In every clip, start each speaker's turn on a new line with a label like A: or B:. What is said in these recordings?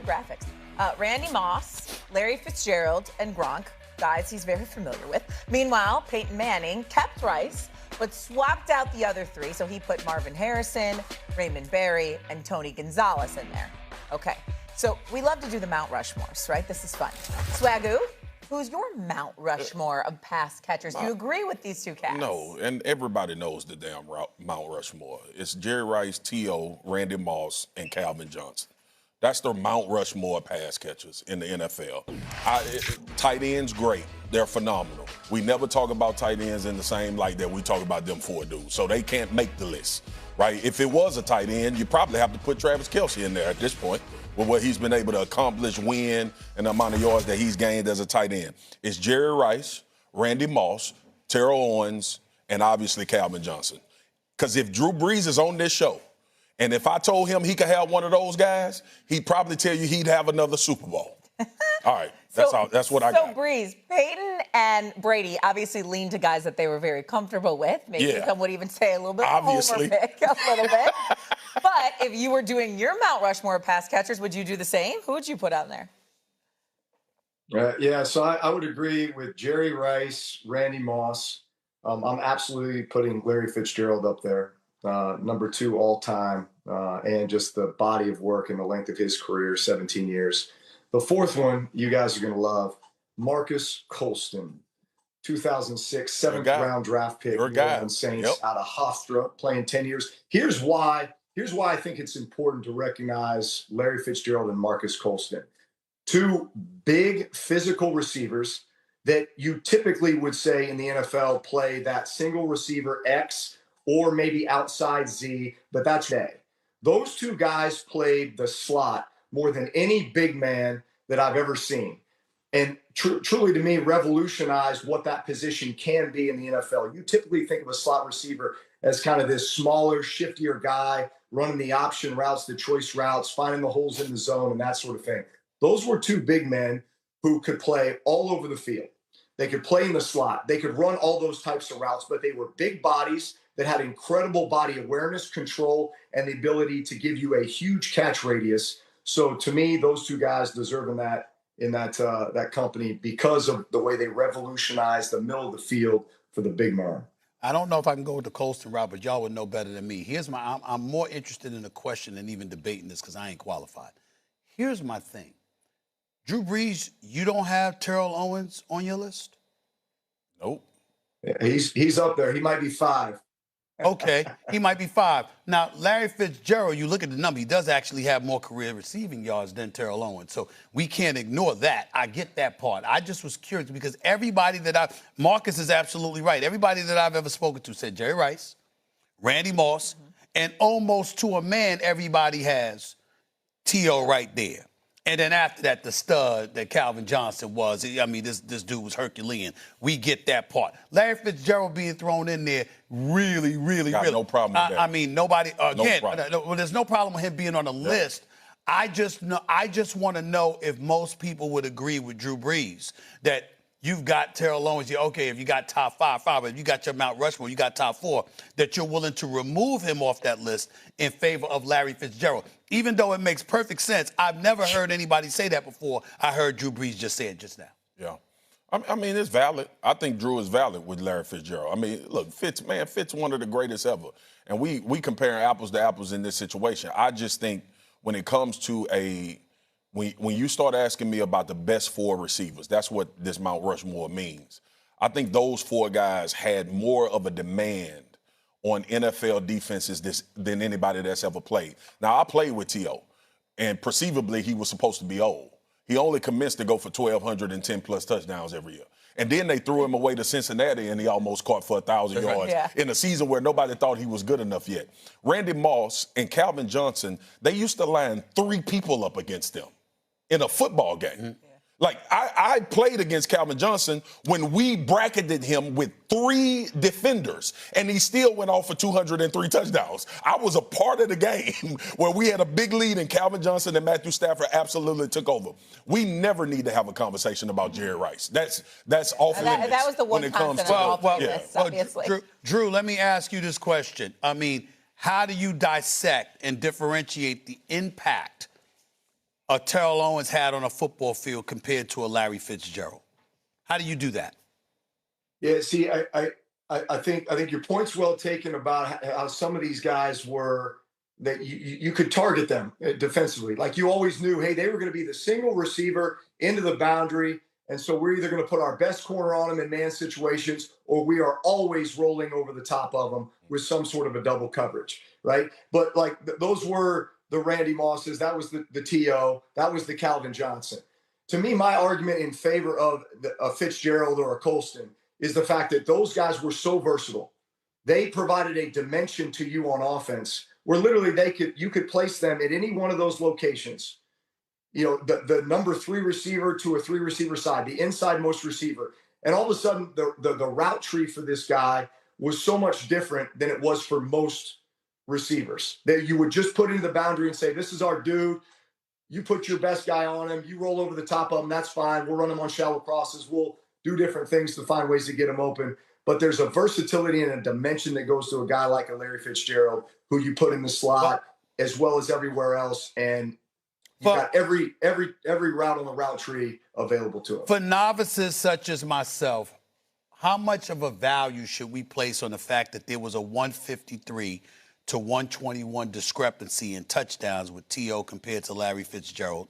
A: the graphics. Randy Moss, Larry Fitzgerald, and Gronk, guys he's very familiar with. Meanwhile, Peyton Manning kept Rice, but swapped out the other three. So he put Marvin Harrison, Raymond Berry, and Tony Gonzalez in there. Okay, so we love to do the Mount Rushmores, right? This is fun. Swagoo, who's your Mount Rushmore of pass catchers? Do you agree with these two cats?
B: No, and everybody knows the damn Mount Rushmore. It's Jerry Rice, T.O., Randy Moss, and Calvin Johnson. That's the Mount Rushmore pass catchers in the NFL. Tight ends, great. They're phenomenal. We never talk about tight ends in the same light that we talk about them four dudes, so they can't make the list, right? If it was a tight end, you probably have to put Travis Kelce in there at this point with what he's been able to accomplish, win, and the amount of yards that he's gained as a tight end. It's Jerry Rice, Randy Moss, Terrell Owens, and obviously Calvin Johnson. Because if Drew Brees is on this show, and if I told him he could have one of those guys, he'd probably tell you he'd have another Super Bowl. All right, that's what I got.
A: So, Brees, Peyton and Brady obviously leaned to guys that they were very comfortable with. Maybe some would even say a little bit
B: obviously.
A: Homer pick, a little bit. But if you were doing your Mount Rushmore pass catchers, would you do the same? Who would you put on there?
C: So I would agree with Jerry Rice, Randy Moss. I'm absolutely putting Larry Fitzgerald up there. Number 2 all time, and just the body of work and the length of his career, 17 years. The fourth one you guys are going to love, Marques Colston, 2006, 7th-round draft pick, New Orleans Saints, out of Hofstra, playing 10 years. Here's why I think it's important to recognize Larry Fitzgerald and Marques Colston. 2 big physical receivers that you typically would say in the NFL play that single receiver X or maybe outside Z, but that's day. Those 2 guys played the slot more than any big man that I've ever seen. And truly, to me, revolutionized what that position can be in the NFL. You typically think of a slot receiver as kind of this smaller, shiftier guy running the option routes, the choice routes, finding the holes in the zone, and that sort of thing. Those were 2 big men who could play all over the field. They could play in the slot. They could run all those types of routes, but they were big bodies that had incredible body awareness, control, and the ability to give you a huge catch radius. So to me, those 2 guys deserve in that company because of the way they revolutionized the middle of the field for the big man.
D: I don't know if I can go with the Colston route, but y'all would know better than me. I'm more interested in the question than even debating this because I ain't qualified. Here's my thing. Drew Brees, you don't have Terrell Owens on your list?
B: Nope.
C: He's up there. He might be 5.
D: Okay, he might be 5. Now, Larry Fitzgerald, you look at the number, he does actually have more career receiving yards than Terrell Owens. So we can't ignore that. I get that part. I just was curious because everybody Marques is absolutely right. Everybody that I've ever spoken to said Jerry Rice, Randy Moss, and almost to a man, everybody has T.O. right there. And then after that, the stud that Calvin Johnson was. I mean, this dude was Herculean. We get that part. Larry Fitzgerald being thrown in there really.
B: No problem with that.
D: I mean, nobody, again,
B: no
D: there's no problem with him being on the list. I just want to know if most people would agree with Drew Brees that you've got Terrell Owens. Okay, if you got top 5, if you got your Mount Rushmore, you got top 4, that you're willing to remove him off that list in favor of Larry Fitzgerald. Even though it makes perfect sense, I've never heard anybody say that before. I heard Drew Brees just say it just now.
B: Yeah. I mean, it's valid. I think Drew is valid with Larry Fitzgerald. I mean, look, Fitz one of the greatest ever. And we compare apples to apples in this situation. I just think when it comes to when you start asking me about the best 4 receivers, that's what this Mount Rushmore means. I think those 4 guys had more of a demand on NFL defenses than anybody that's ever played. Now, I played with T.O., and perceivably he was supposed to be old. He only commenced to go for 1,210-plus touchdowns every year. And then they threw him away to Cincinnati, and he almost caught for 1,000 yards in a season where nobody thought he was good enough yet. Randy Moss and Calvin Johnson, they used to line 3 people up against them in a football game. Mm-hmm. Like, I played against Calvin Johnson when we bracketed him with 3 defenders, and he still went off for 203 touchdowns. I was a part of the game where we had a big lead, and Calvin Johnson and Matthew Stafford absolutely took over. We never need to have a conversation about Jerry Rice. That's off limits.
A: That was the one constant of all this, obviously.
D: Drew, let me ask you this question. I mean, how do you dissect and differentiate the impact a Terrell Owens had on a football field compared to a Larry Fitzgerald? How do you do that?
C: Yeah, see, I think your point's well taken about how some of these guys were that you could target them defensively. Like you always knew, hey, they were going to be the single receiver into the boundary. And so we're either going to put our best corner on them in man situations, or we are always rolling over the top of them with some sort of a double coverage, right? But like those were the Randy Mosses, that was the T.O., that was the Calvin Johnson. To me, my argument in favor of a Fitzgerald or a Colston is the fact that those guys were so versatile. They provided a dimension to you on offense where literally you could place them at any one of those locations. You know, the number 3 receiver to a 3 receiver side, the inside most receiver. And all of a sudden, the route tree for this guy was so much different than it was for most receivers. That you would just put into the boundary and say, this is our dude. You put your best guy on him. You roll over the top of him. That's fine. We'll run him on shallow crosses. We'll do different things to find ways to get him open. But there's a versatility and a dimension that goes to a guy like a Larry Fitzgerald, who you put in the slot as well as everywhere else. And you got every route on the route tree available to him.
D: For novices such as myself, how much of a value should we place on the fact that there was a 153 to 121 discrepancy in touchdowns with T.O. compared to Larry Fitzgerald,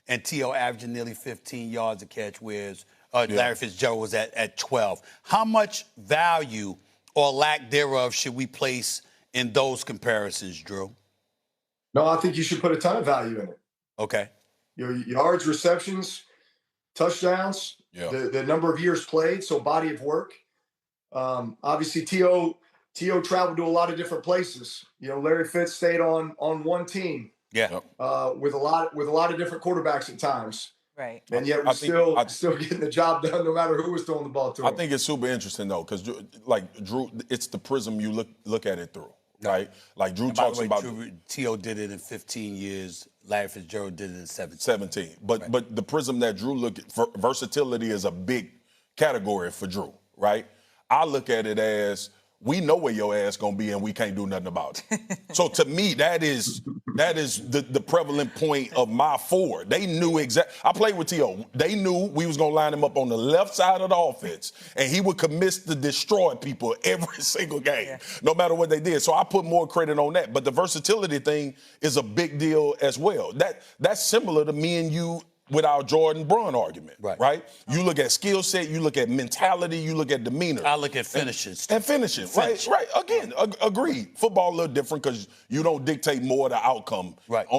D: and T.O. averaging nearly 15 yards a catch, whereas Larry Fitzgerald was at 12. How much value or lack thereof should we place in those comparisons, Drew?
C: No, I think you should put a ton of value in it.
D: Okay.
C: Your yards, receptions, touchdowns, the number of years played, so body of work. Obviously, T.O. traveled to a lot of different places. You know, Larry Fitz stayed on one team.
D: Yeah.
C: With a lot of different quarterbacks at times.
A: Right.
C: And yet we're still getting the job done no matter who was throwing the ball to him.
B: I think it's super interesting though, because like Drew, it's the prism you look at it through, right? Like Drew talks about.
D: T.O. did it in 15 years. Larry Fitzgerald did it in 17.
B: 17. But the prism that Drew look at, versatility is a big category for Drew, right? I look at it as, we know where your ass gonna be and we can't do nothing about it. So to me, that is the prevalent point of my 4. They knew exactly. I played with T.O. They knew we was gonna line him up on the left side of the offense, and he would commit to destroy people every single game, no matter what they did. So I put more credit on that. But the versatility thing is a big deal as well. That's similar to me and you with our Jordan Braun argument, right? You look at skill set, you look at mentality, you look at demeanor.
D: I look at finishes.
B: And finishing, right? Again, agreed. Football a little different because you don't dictate more of the outcome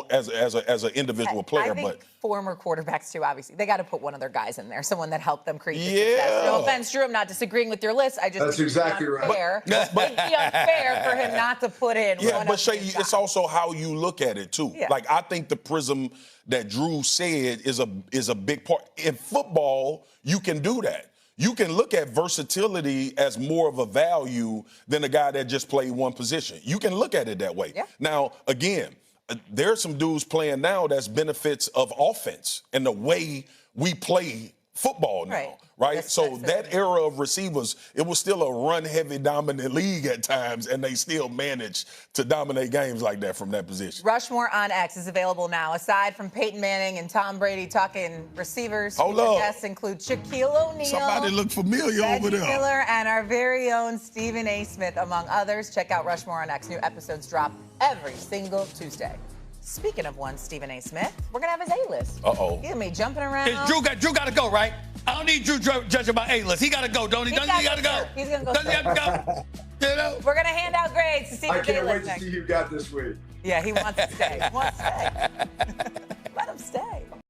B: as an individual player.
A: I think
B: but
A: former quarterbacks, too, obviously, they got to put one of their guys in there, someone that helped them create the success. No offense, Drew, I'm not disagreeing with your list. I just
C: That's
A: think
C: exactly
A: it's unfair. But it'd be unfair for him not to put in one
B: but
A: of
B: Shay,
A: his
B: it's
A: guys.
B: also how you look at it, too.
A: Yeah.
B: Like, I think the prism that Drew said is a big part. In football, you can do that. You can look at versatility as more of a value than a guy that just played one position. You can look at it that way.
A: Yeah.
B: Now, again, there are some dudes playing now that's benefits of offense and the way we play football now, right? So that era of receivers, it was still a run-heavy dominant league at times, and they still managed to dominate games like that from that position.
A: Rushmore on X is available now. Aside from Peyton Manning and Tom Brady talking receivers, guests include Shaquille O'Neal,
B: somebody look familiar over there,
A: Miller, and our very own Stephen A. Smith, among others. Check out Rushmore on X. New episodes drop every single Tuesday. Speaking of one Stephen A. Smith, we're going to have his A-list.
B: Uh-oh.
A: He's going to be jumping around.
D: Drew got to go, right? I don't need Drew judging my A-list. He got to go, don't he? Doesn't he got to go?
A: He's going to go.
D: Doesn't he have to go? You know?
A: We're going to hand out grades to Stephen A.
C: I can't wait to see who got this week.
A: Yeah, he wants to stay. He wants to stay. Let him stay.